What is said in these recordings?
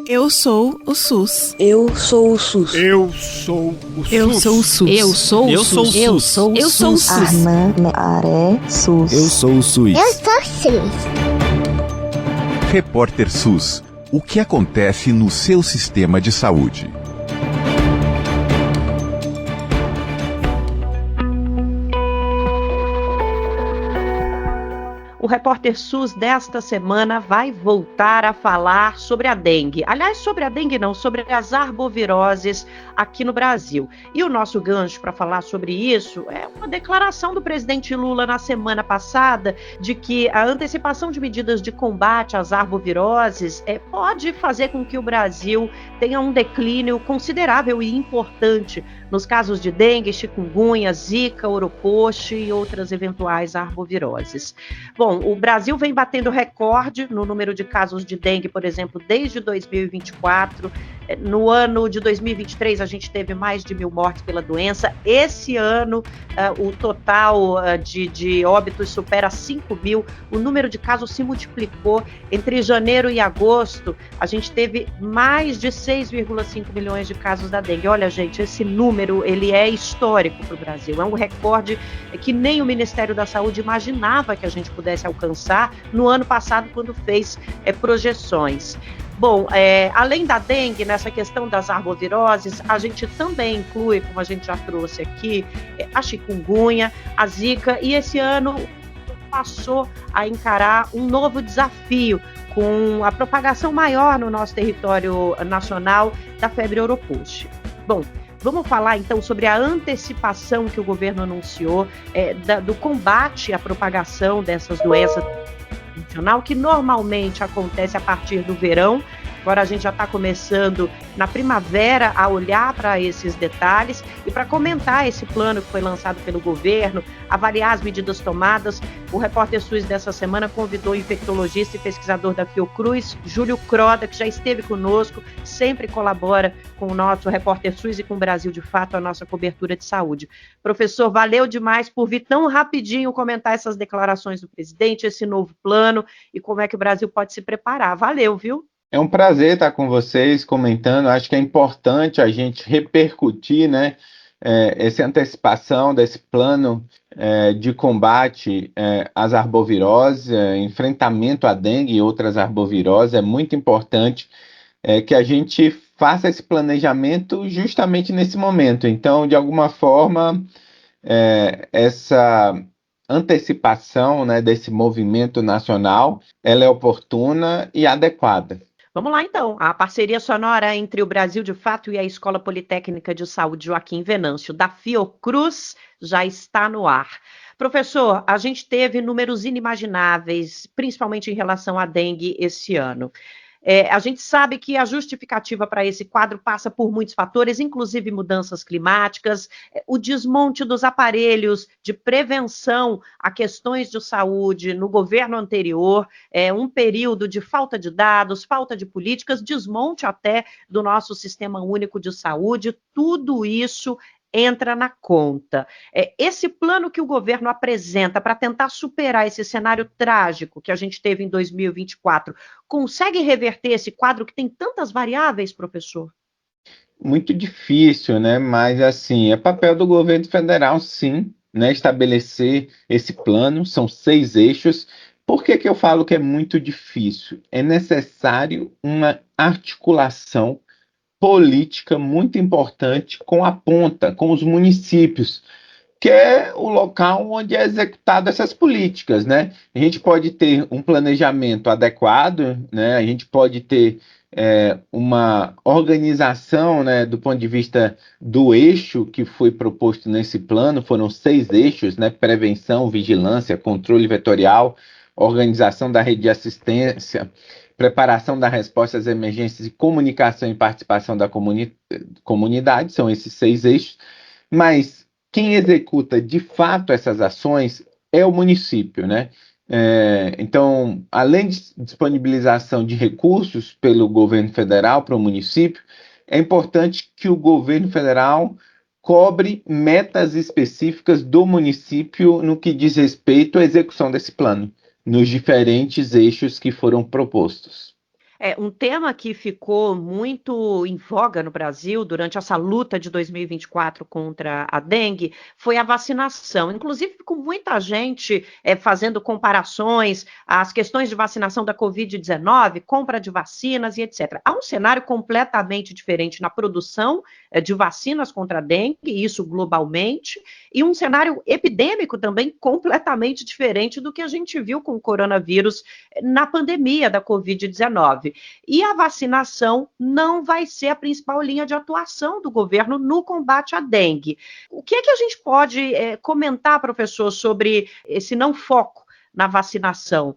Eu sou o SUS. Eu sou o SUS. Eu sou o SUS. Eu sou o SUS. Eu sou o SUS. Eu sou o SUS. Armã, Aré, SUS. Eu sou o SUS. Eu sou o SUS. Repórter SUS. O que acontece no seu sistema de saúde? O Repórter SUS desta semana vai voltar a falar sobre a dengue. Aliás, sobre a dengue não, sobre as arboviroses aqui no Brasil. E o nosso gancho para falar sobre isso é uma declaração do presidente Lula na semana passada de que a antecipação de medidas de combate às arboviroses pode fazer com que o Brasil tenha um declínio considerável e importante nos casos de dengue, chikungunya, zika, oropoche e outras eventuais arboviroses. Bom, o Brasil vem batendo recorde no número de casos de dengue, por exemplo, desde 2024. No ano de 2023, a gente teve mais de 1.000 mortes pela doença. Esse ano, o total de óbitos supera 5.000. O número de casos se multiplicou. Entre janeiro e agosto, a gente teve mais de 6,5 milhões de casos da dengue. Olha, gente, esse número ele é histórico para o Brasil. É um recorde que nem o Ministério da Saúde imaginava que a gente pudesse alcançar no ano passado, quando fez projeções. Bom, além da dengue, nessa questão das arboviroses, a gente também inclui, como a gente já trouxe aqui, a chikungunya, a zika, e esse ano passou a encarar um novo desafio com a propagação maior no nosso território nacional da febre oropoche. Bom, vamos falar então sobre a antecipação que o governo anunciou do combate à propagação dessas doenças, que normalmente acontece a partir do verão. Agora a gente já está começando na primavera a olhar para esses detalhes e para comentar esse plano que foi lançado pelo governo, avaliar as medidas tomadas. O Repórter SUS dessa semana convidou o infectologista e pesquisador da Fiocruz, Júlio Croda, que já esteve conosco, sempre colabora com o nosso Repórter SUS e com o Brasil de Fato, a nossa cobertura de saúde. Professor, valeu demais por vir tão rapidinho comentar essas declarações do presidente, esse novo plano e como é que o Brasil pode se preparar. Valeu, viu? É um prazer estar com vocês comentando. Acho que é importante a gente repercutir, né, essa antecipação desse plano de combate às arboviroses, enfrentamento à dengue e outras arboviroses. É muito importante que a gente faça esse planejamento justamente nesse momento. Então, de alguma forma, essa antecipação, né, desse movimento nacional, ela é oportuna e adequada. Vamos lá, então. A parceria sonora entre o Brasil de Fato e a Escola Politécnica de Saúde Joaquim Venâncio, da Fiocruz, já está no ar. Professor, a gente teve números inimagináveis, principalmente em relação à dengue esse ano. A gente sabe que a justificativa para esse quadro passa por muitos fatores, inclusive mudanças climáticas, o desmonte dos aparelhos de prevenção a questões de saúde no governo anterior, um período de falta de dados, falta de políticas, desmonte até do nosso sistema único de saúde, tudo isso entra na conta. Esse plano que o governo apresenta para tentar superar esse cenário trágico que a gente teve em 2024, consegue reverter esse quadro que tem tantas variáveis, professor? Muito difícil, né? Mas, assim, é papel do governo federal, sim, né, estabelecer esse plano. São 6 eixos. Por que que eu falo que é muito difícil? É necessário uma articulação política muito importante com a ponta, com os municípios, que é o local onde é executado essas políticas, né? A gente pode ter um planejamento adequado, né? A gente pode ter uma organização, né, do ponto de vista do eixo que foi proposto nesse plano. Foram 6 eixos, né? Prevenção, vigilância, controle vetorial, organização da rede de assistência, preparação da resposta às emergências e comunicação e participação da comunidade. São esses 6 eixos, mas quem executa de fato essas ações é o município, né? Então, além de disponibilização de recursos pelo governo federal para o município, é importante que o governo federal cobre metas específicas do município no que diz respeito à execução desse plano, nos diferentes eixos que foram propostos. Um tema que ficou muito em voga no Brasil durante essa luta de 2024 contra a dengue foi a vacinação, inclusive com muita gente fazendo comparações às questões de vacinação da Covid-19, compra de vacinas e etc. Há um cenário completamente diferente na produção de vacinas contra a dengue, isso globalmente, e um cenário epidêmico também completamente diferente do que a gente viu com o coronavírus na pandemia da Covid-19. E a vacinação não vai ser a principal linha de atuação do governo no combate à dengue. O que é que a gente pode comentar, professor, sobre esse não foco na vacinação?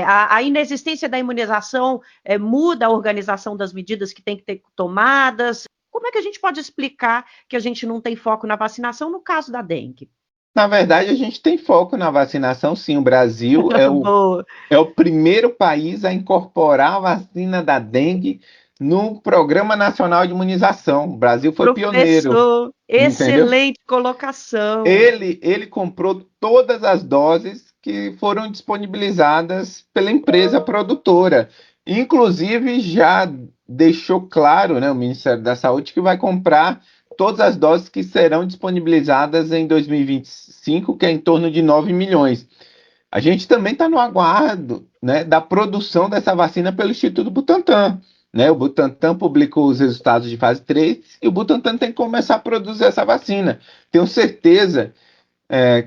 A inexistência da imunização muda a organização das medidas que tem que ter tomadas? Como é que a gente pode explicar que a gente não tem foco na vacinação no caso da dengue? Na verdade, a gente tem foco na vacinação, sim. O Brasil é o primeiro país a incorporar a vacina da dengue no Programa Nacional de Imunização. O Brasil foi pioneiro. Professor, excelente colocação. Ele comprou todas as doses que foram disponibilizadas pela empresa produtora. Inclusive, já deixou claro, né, o Ministério da Saúde que vai comprar todas as doses que serão disponibilizadas em 2025, que é em torno de 9 milhões. A gente também está no aguardo, né, da produção dessa vacina pelo Instituto Butantan. Né? O Butantan publicou os resultados de fase 3 e o Butantan tem que começar a produzir essa vacina. Tenho certeza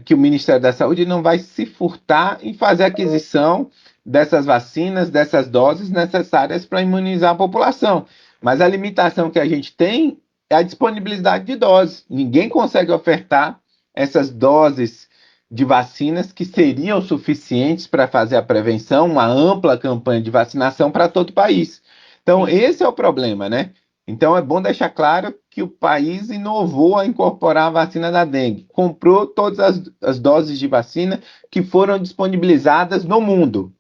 que o Ministério da Saúde não vai se furtar em fazer a aquisição dessas vacinas, dessas doses necessárias para imunizar a população. Mas a limitação que a gente tem é a disponibilidade de doses. Ninguém consegue ofertar essas doses de vacinas que seriam suficientes para fazer a prevenção, uma ampla campanha de vacinação para todo o país. Então, esse é o problema, né? Então, é bom deixar claro que o país inovou a incorporar a vacina da dengue. Comprou todas as doses de vacina que foram disponibilizadas no mundo,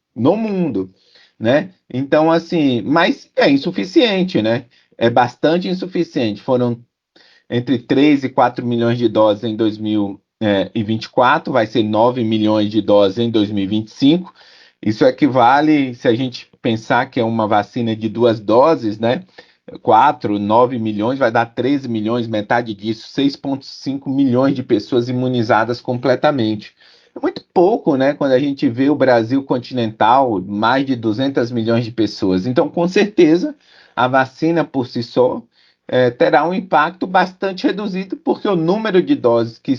né? Então, assim, mas é insuficiente, né? É bastante insuficiente. Foram entre 3 e 4 milhões de doses em 2024, vai ser 9 milhões de doses em 2025. Isso equivale, se a gente pensar que é uma vacina de 2 doses, né? 9 milhões, vai dar 13 milhões, metade disso, 6,5 milhões de pessoas imunizadas completamente. É muito pouco, né? Quando a gente vê o Brasil continental, mais de 200 milhões de pessoas. Então, com certeza, a vacina por si só terá um impacto bastante reduzido, porque o número de doses que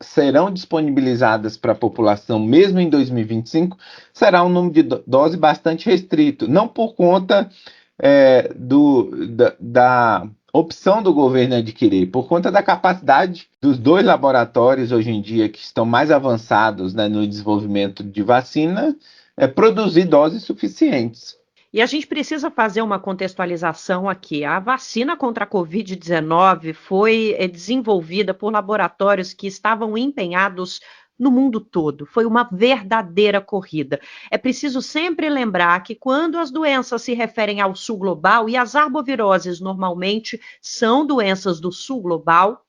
serão disponibilizadas para a população, mesmo em 2025, será um número de doses bastante restrito. Não por conta da opção do governo adquirir, por conta da capacidade dos 2 laboratórios hoje em dia que estão mais avançados, né, no desenvolvimento de vacina, produzir doses suficientes. E a gente precisa fazer uma contextualização aqui. A vacina contra a Covid-19 foi desenvolvida por laboratórios que estavam empenhados no mundo todo. Foi uma verdadeira corrida. É preciso sempre lembrar que quando as doenças se referem ao sul global, e as arboviroses normalmente são doenças do sul global,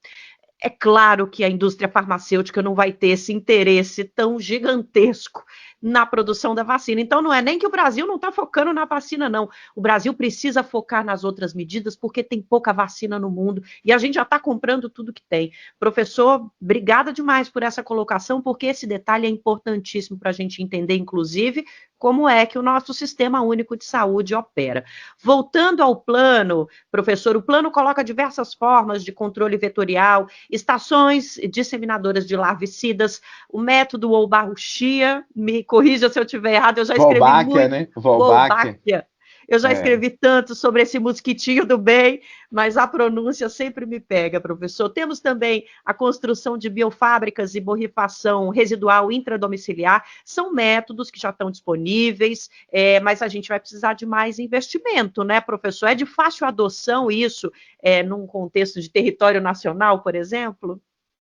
é claro que a indústria farmacêutica não vai ter esse interesse tão gigantesco na produção da vacina. Então, não é nem que o Brasil não está focando na vacina, não. O Brasil precisa focar nas outras medidas, porque tem pouca vacina no mundo e a gente já está comprando tudo que tem. Professor, obrigada demais por essa colocação, porque esse detalhe é importantíssimo para a gente entender, inclusive, como é que o nosso Sistema Único de Saúde opera. Voltando ao plano, professor, o plano coloca diversas formas de controle vetorial, estações disseminadoras de larvicidas, o método Wolbachia, me corrija se eu estiver errado, eu já escrevi muito. Né? Wolbachia. Eu já escrevi tanto sobre esse mosquitinho do bem, mas a pronúncia sempre me pega, professor. Temos também a construção de biofábricas e borrifação residual intradomiciliar. São métodos que já estão disponíveis, mas a gente vai precisar de mais investimento, né, professor? É de fácil adoção isso, num contexto de território nacional, por exemplo?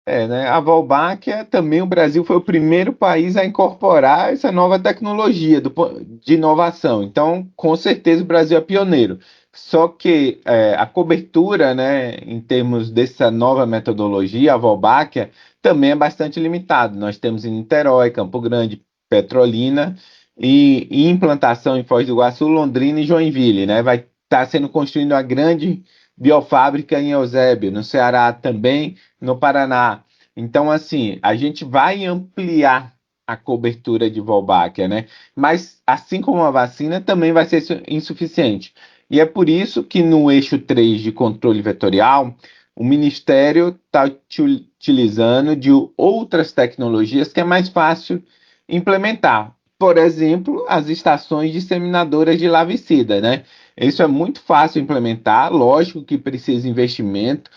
Né? A Wolbachia também, o Brasil foi o primeiro país a incorporar essa nova tecnologia de inovação. Então, com certeza, o Brasil é pioneiro. Só que a cobertura, né, em termos dessa nova metodologia, a Wolbachia, também é bastante limitada. Nós temos em Niterói, Campo Grande, Petrolina, e implantação em Foz do Iguaçu, Londrina e Joinville, né? Vai estar sendo construída uma grande biofábrica em Eusébio, no Ceará também, no Paraná. Então, assim, a gente vai ampliar a cobertura de Wolbachia, né? Mas, assim como a vacina, também vai ser insuficiente. E é por isso que no eixo 3 de controle vetorial, o Ministério está utilizando de outras tecnologias que é mais fácil implementar. Por exemplo, as estações disseminadoras de larvicida, né? Isso é muito fácil implementar, lógico que precisa investimento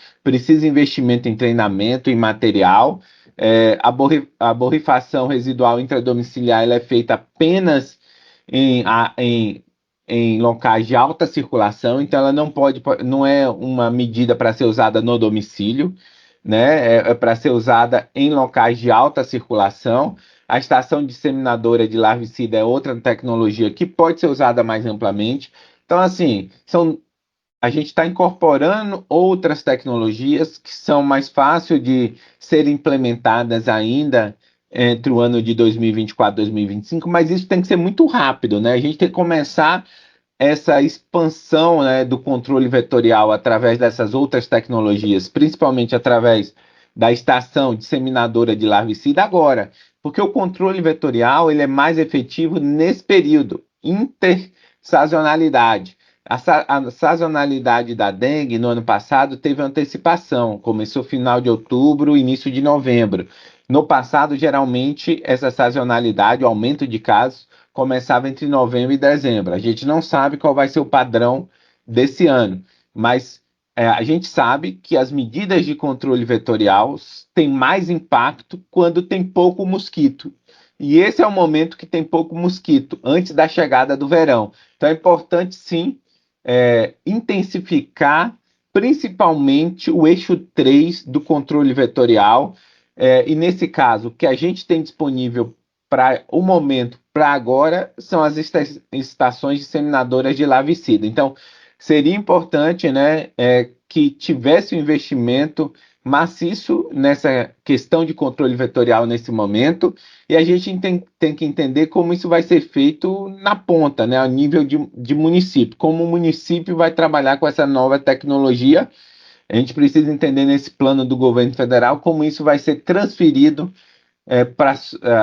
em treinamento, em material. A borrifação residual intradomiciliar ela é feita apenas em locais de alta circulação, então ela não é uma medida para ser usada no domicílio, né? É para ser usada em locais de alta circulação. A estação disseminadora de larvicida é outra tecnologia que pode ser usada mais amplamente. Então, assim, a gente está incorporando outras tecnologias que são mais fáceis de serem implementadas ainda entre o ano de 2024 e 2025, mas isso tem que ser muito rápido, né? A gente tem que começar essa expansão, né, do controle vetorial através dessas outras tecnologias, principalmente através da estação disseminadora de larvicida agora, porque o controle vetorial ele é mais efetivo nesse período, intersazonalidade. A sazonalidade da dengue no ano passado teve antecipação, começou final de outubro, início de novembro. No passado, geralmente, essa sazonalidade, o aumento de casos, começava entre novembro e dezembro. A gente não sabe qual vai ser o padrão desse ano, mas a gente sabe que as medidas de controle vetorial têm mais impacto quando tem pouco mosquito. E esse é o momento que tem pouco mosquito, antes da chegada do verão. Então é importante, sim, intensificar principalmente o eixo 3 do controle vetorial. E nesse caso, o que a gente tem disponível para o momento, para agora, são as estações disseminadoras de larvicida. Então, seria importante, né, que tivesse um investimento maciço nessa questão de controle vetorial nesse momento, e a gente tem que entender como isso vai ser feito na ponta, né, a nível de município, como o município vai trabalhar com essa nova tecnologia. A gente precisa entender nesse plano do governo federal como isso vai ser transferido para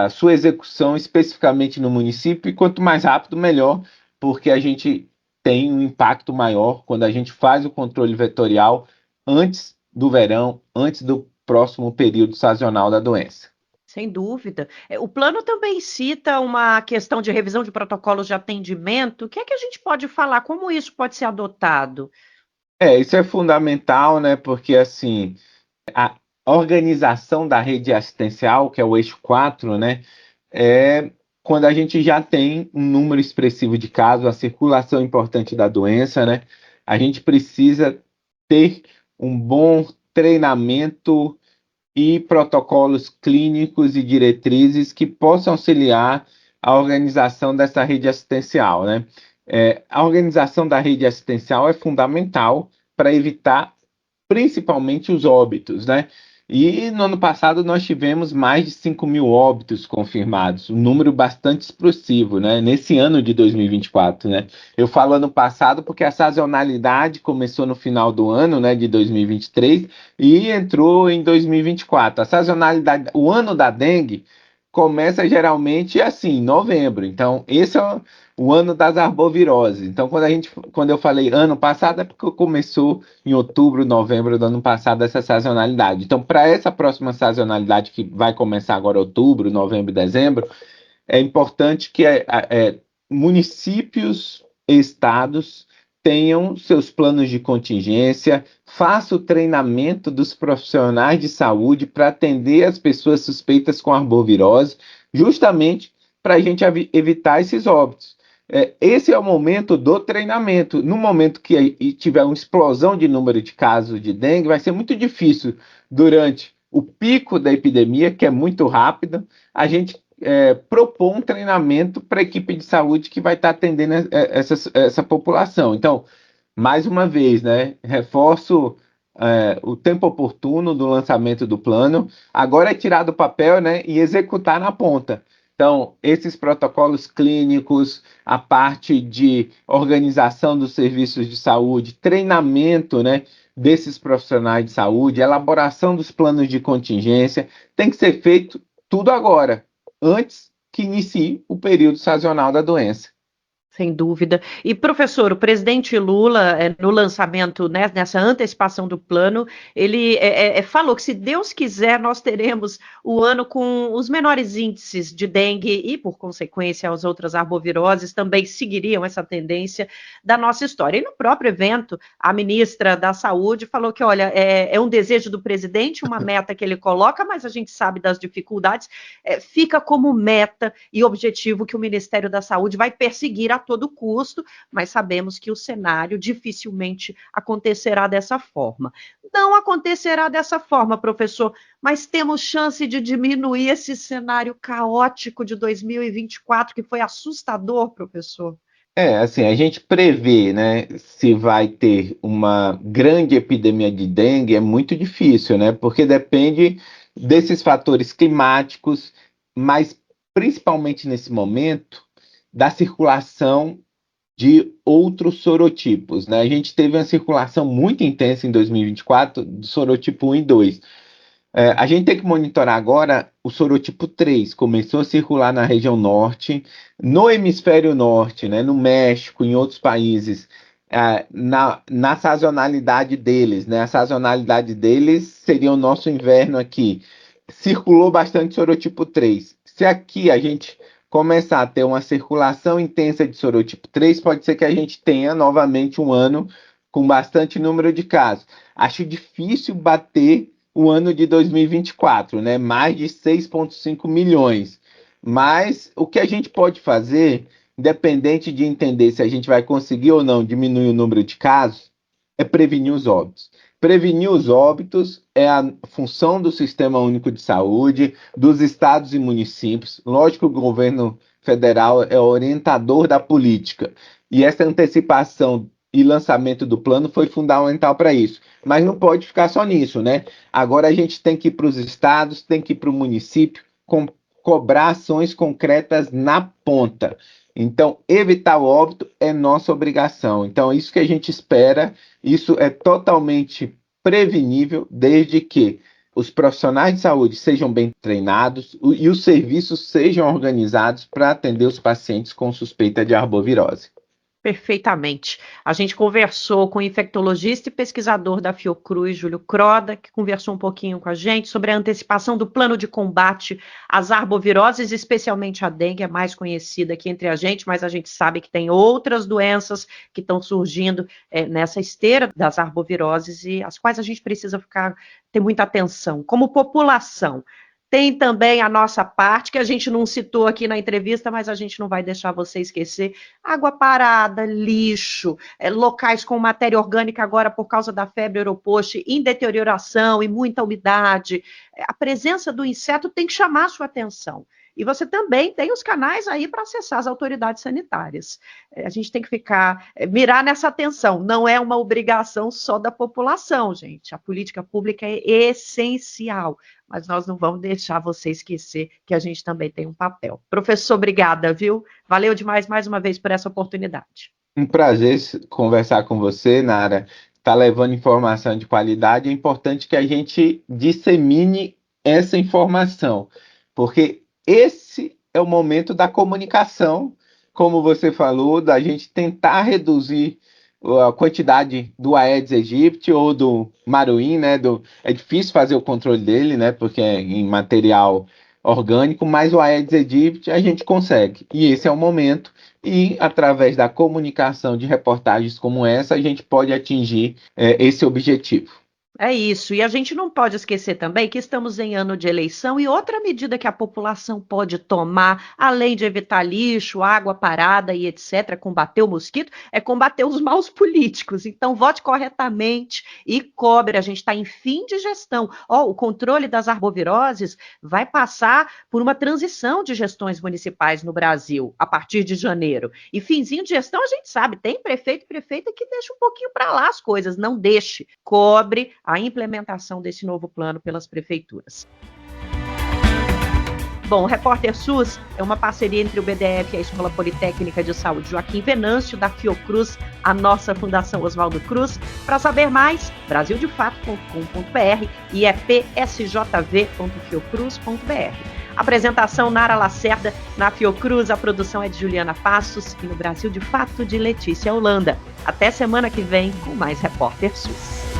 a sua execução especificamente no município, e quanto mais rápido, melhor, porque a gente tem um impacto maior quando a gente faz o controle vetorial antes do verão, antes do próximo período sazonal da doença. Sem dúvida. O plano também cita uma questão de revisão de protocolos de atendimento. O que é que a gente pode falar? Como isso pode ser adotado? Isso é fundamental, né? Porque, assim, a organização da rede assistencial, que é o eixo 4, né? É quando a gente já tem um número expressivo de casos, a circulação importante da doença, né? A gente precisa ter um bom treinamento e protocolos clínicos e diretrizes que possam auxiliar a organização dessa rede assistencial, né? A organização da rede assistencial é fundamental para evitar principalmente os óbitos, né? E no ano passado nós tivemos mais de 5.000 óbitos confirmados, um número bastante expressivo, né? Nesse ano de 2024, né? Eu falo ano passado porque a sazonalidade começou no final do ano, né, de 2023 e entrou em 2024. A sazonalidade, o ano da dengue começa geralmente assim, em novembro. Então, esse é o ano das arboviroses. Então, quando eu falei ano passado, é porque começou em outubro, novembro do ano passado essa sazonalidade. Então, para essa próxima sazonalidade que vai começar agora outubro, novembro e dezembro, é importante que municípios e estados tenham seus planos de contingência, faça o treinamento dos profissionais de saúde para atender as pessoas suspeitas com arbovirose, justamente para a gente evitar esses óbitos. Esse é o momento do treinamento. No momento que tiver uma explosão de número de casos de dengue, vai ser muito difícil, durante o pico da epidemia, que é muito rápido, a gente propor um treinamento para a equipe de saúde que vai estar atendendo essa população. Então, mais uma vez, né, reforço o tempo oportuno do lançamento do plano. Agora é tirar do papel, né, e executar na ponta. Então, esses protocolos clínicos, a parte de organização dos serviços de saúde, treinamento, né, desses profissionais de saúde, elaboração dos planos de contingência, tem que ser feito tudo agora, antes que inicie o período sazonal da doença. Sem dúvida. E, professor, o presidente Lula, no lançamento, né, nessa antecipação do plano, ele falou que, se Deus quiser, nós teremos o ano com os menores índices de dengue e, por consequência, as outras arboviroses também seguiriam essa tendência da nossa história. E no próprio evento, a ministra da Saúde falou que, olha, é um desejo do presidente, uma meta que ele coloca, mas a gente sabe das dificuldades, fica como meta e objetivo que o Ministério da Saúde vai perseguir a todo custo, mas sabemos que o cenário dificilmente acontecerá dessa forma. Não acontecerá dessa forma, professor, mas temos chance de diminuir esse cenário caótico de 2024, que foi assustador, professor. Assim, a gente prevê, né, se vai ter uma grande epidemia de dengue é muito difícil, né, porque depende desses fatores climáticos, mas principalmente nesse momento, da circulação de outros sorotipos, né? A gente teve uma circulação muito intensa em 2024 do sorotipo 1 e 2. A gente tem que monitorar agora o sorotipo 3, começou a circular na região norte, no hemisfério norte, né, no México, em outros países, na sazonalidade deles, né? A sazonalidade deles seria o nosso inverno aqui. Circulou bastante sorotipo 3. Se aqui a gente começar a ter uma circulação intensa de sorotipo 3, pode ser que a gente tenha novamente um ano com bastante número de casos. Acho difícil bater o ano de 2024, né? Mais de 6,5 milhões. Mas o que a gente pode fazer, independente de entender se a gente vai conseguir ou não diminuir o número de casos, é prevenir os óbitos. Prevenir os óbitos é a função do Sistema Único de Saúde, dos estados e municípios. Lógico que o governo federal é o orientador da política. E essa antecipação e lançamento do plano foi fundamental para isso. Mas não pode ficar só nisso, né? Agora a gente tem que ir para os estados, tem que ir para o município, cobrar ações concretas na ponta. Então, evitar o óbito é nossa obrigação. Então, é isso que a gente espera. Isso é totalmente prevenível, desde que os profissionais de saúde sejam bem treinados e os serviços sejam organizados para atender os pacientes com suspeita de arbovirose. Perfeitamente. A gente conversou com o infectologista e pesquisador da Fiocruz, Júlio Croda, que conversou um pouquinho com a gente sobre a antecipação do plano de combate às arboviroses, especialmente a dengue, é mais conhecida aqui entre a gente, mas a gente sabe que tem outras doenças que estão surgindo nessa esteira das arboviroses e as quais a gente precisa ter muita atenção, como população. Tem também a nossa parte, que a gente não citou aqui na entrevista, mas a gente não vai deixar você esquecer. Água parada, lixo, locais com matéria orgânica agora por causa da febre europost em deterioração e muita umidade. A presença do inseto tem que chamar a sua atenção. E você também tem os canais aí para acessar as autoridades sanitárias. A gente tem que mirar nessa atenção. Não é uma obrigação só da população, gente. A política pública é essencial, mas nós não vamos deixar você esquecer que a gente também tem um papel. Professor, obrigada, viu? Valeu demais mais uma vez por essa oportunidade. Um prazer conversar com você, Nara. Está levando informação de qualidade. É importante que a gente dissemine essa informação, porque esse é o momento da comunicação, como você falou, da gente tentar reduzir a quantidade do Aedes aegypti ou do maruim, né? É difícil fazer o controle dele, né? Porque é em material orgânico, mas o Aedes aegypti a gente consegue. E esse é o momento. E através da comunicação de reportagens como essa, a gente pode atingir esse objetivo. É isso, e a gente não pode esquecer também que estamos em ano de eleição e outra medida que a população pode tomar, além de evitar lixo, água parada e etc., combater o mosquito, é combater os maus políticos. Então, vote corretamente e cobre. A gente está em fim de gestão. O controle das arboviroses vai passar por uma transição de gestões municipais no Brasil, a partir de janeiro. E finzinho de gestão, a gente sabe, tem prefeito e prefeita que deixa um pouquinho para lá as coisas. Não deixe, cobre a implementação desse novo plano pelas prefeituras. Bom, o Repórter SUS é uma parceria entre o BDF e a Escola Politécnica de Saúde Joaquim Venâncio, da Fiocruz, a nossa Fundação Oswaldo Cruz. Para saber mais, brasildefato.com.br e psjv.fiocruz.br. Apresentação Nara Lacerda, na Fiocruz a produção é de Juliana Passos e no Brasil de Fato de Letícia Holanda. Até semana que vem com mais Repórter SUS.